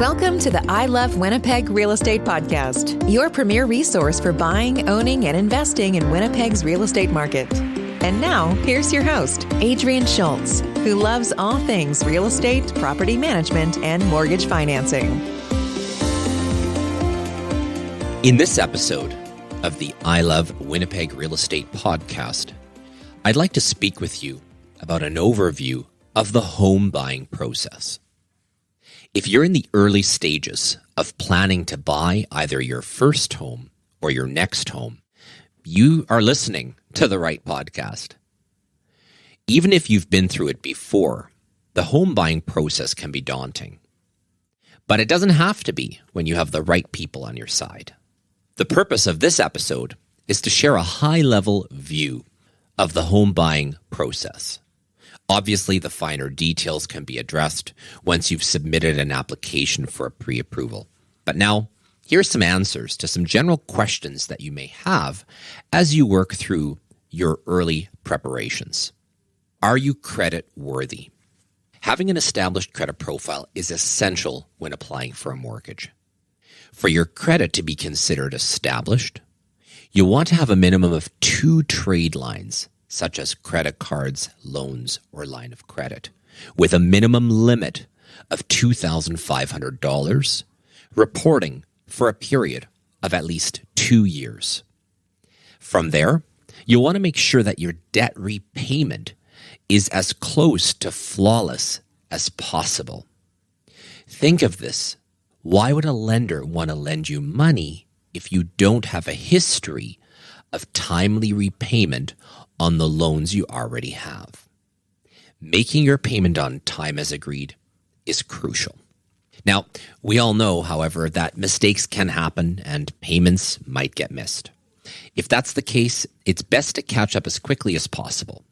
Welcome to the I Love Winnipeg Real Estate Podcast, your premier resource for buying, owning, and investing in Winnipeg's real estate market. And now, here's your host, Adrian Schultz, who loves all things real estate, property management, and mortgage financing. In this episode of the I Love Winnipeg Real Estate Podcast, I'd like to speak with you about an overview of the home buying process. If you're in the early stages of planning to buy either your first home or your next home, you are listening to the right podcast. Even if you've been through it before, the home buying process can be daunting. But it doesn't have to be when you have the right people on your side. The purpose of this episode is to share a high-level view of the home buying process. Obviously, the finer details can be addressed once you've submitted an application for a pre-approval. But now, here's some answers to some general questions that you may have as you work through your early preparations. Are you credit worthy? Having an established credit profile is essential when applying for a mortgage. For your credit to be considered established, you want to have a minimum of 2 trade lines, such as credit cards, loans, or line of credit, with a minimum limit of $2,500, reporting for a period of at least 2 years. From there, you'll want to make sure that your debt repayment is as close to flawless as possible. Think of this. Why would a lender want to lend you money if you don't have a history of timely repayment on the loans you already have? Making your payment on time as agreed is crucial. Now, we all know, however, that mistakes can happen and payments might get missed. If that's the case, it's best to catch up as quickly as possible.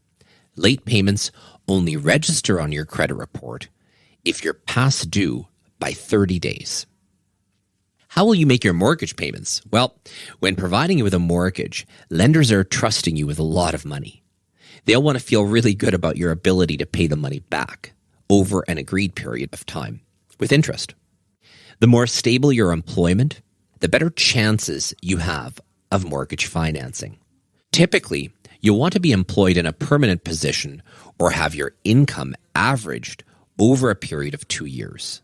Late payments only register on your credit report if you're past due by 30 days. How will you make your mortgage payments? Well, when providing you with a mortgage, lenders are trusting you with a lot of money. They'll want to feel really good about your ability to pay the money back over an agreed period of time with interest. The more stable your employment, the better chances you have of mortgage financing. Typically, you'll want to be employed in a permanent position or have your income averaged over a period of 2 years.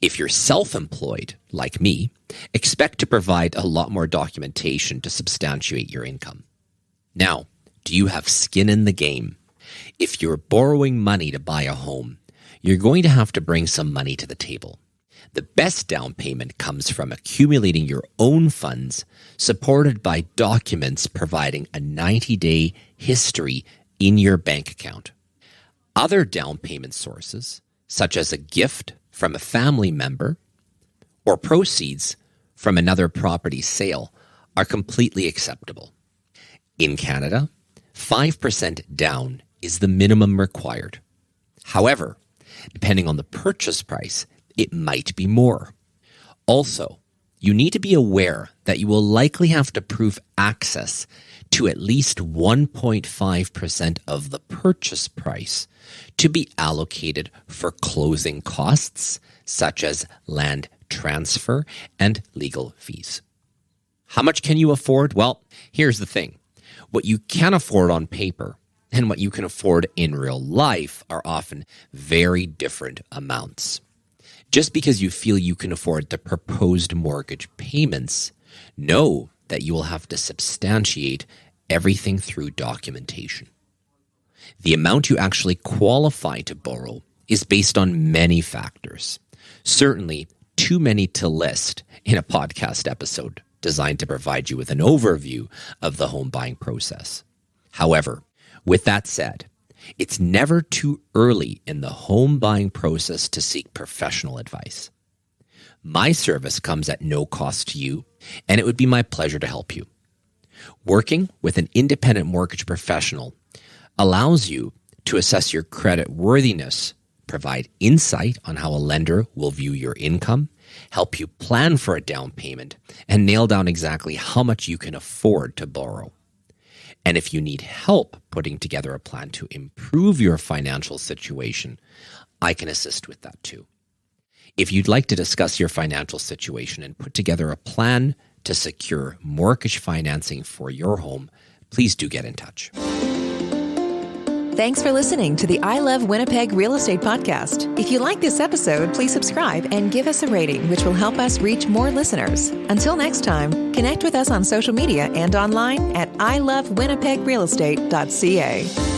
If you're self-employed, like me, expect to provide a lot more documentation to substantiate your income. Now, do you have skin in the game? If you're borrowing money to buy a home, you're going to have to bring some money to the table. The best down payment comes from accumulating your own funds, supported by documents providing a 90-day history in your bank account. Other down payment sources, such as a gift from a family member or proceeds from another property sale, are completely acceptable. In Canada, 5% down is the minimum required. However, depending on the purchase price, it might be more. Also, you need to be aware that you will likely have to prove access to at least 1.5% of the purchase price to be allocated for closing costs, such as land transfer and legal fees. How much can you afford? Well, here's the thing. What you can afford on paper and what you can afford in real life are often very different amounts. Just because you feel you can afford the proposed mortgage payments, know that you will have to substantiate everything through documentation. The amount you actually qualify to borrow is based on many factors, certainly too many to list in a podcast episode designed to provide you with an overview of the home buying process. However, with that said, it's never too early in the home buying process to seek professional advice. My service comes at no cost to you, and it would be my pleasure to help you. Working with an independent mortgage professional allows you to assess your credit worthiness, provide insight on how a lender will view your income, help you plan for a down payment, and nail down exactly how much you can afford to borrow. And if you need help putting together a plan to improve your financial situation, I can assist with that too. If you'd like to discuss your financial situation and put together a plan to secure mortgage financing for your home, please do get in touch. Thanks for listening to the I Love Winnipeg Real Estate Podcast. If you like this episode, please subscribe and give us a rating, which will help us reach more listeners. Until next time, connect with us on social media and online at ilovewinnipegrealestate.ca.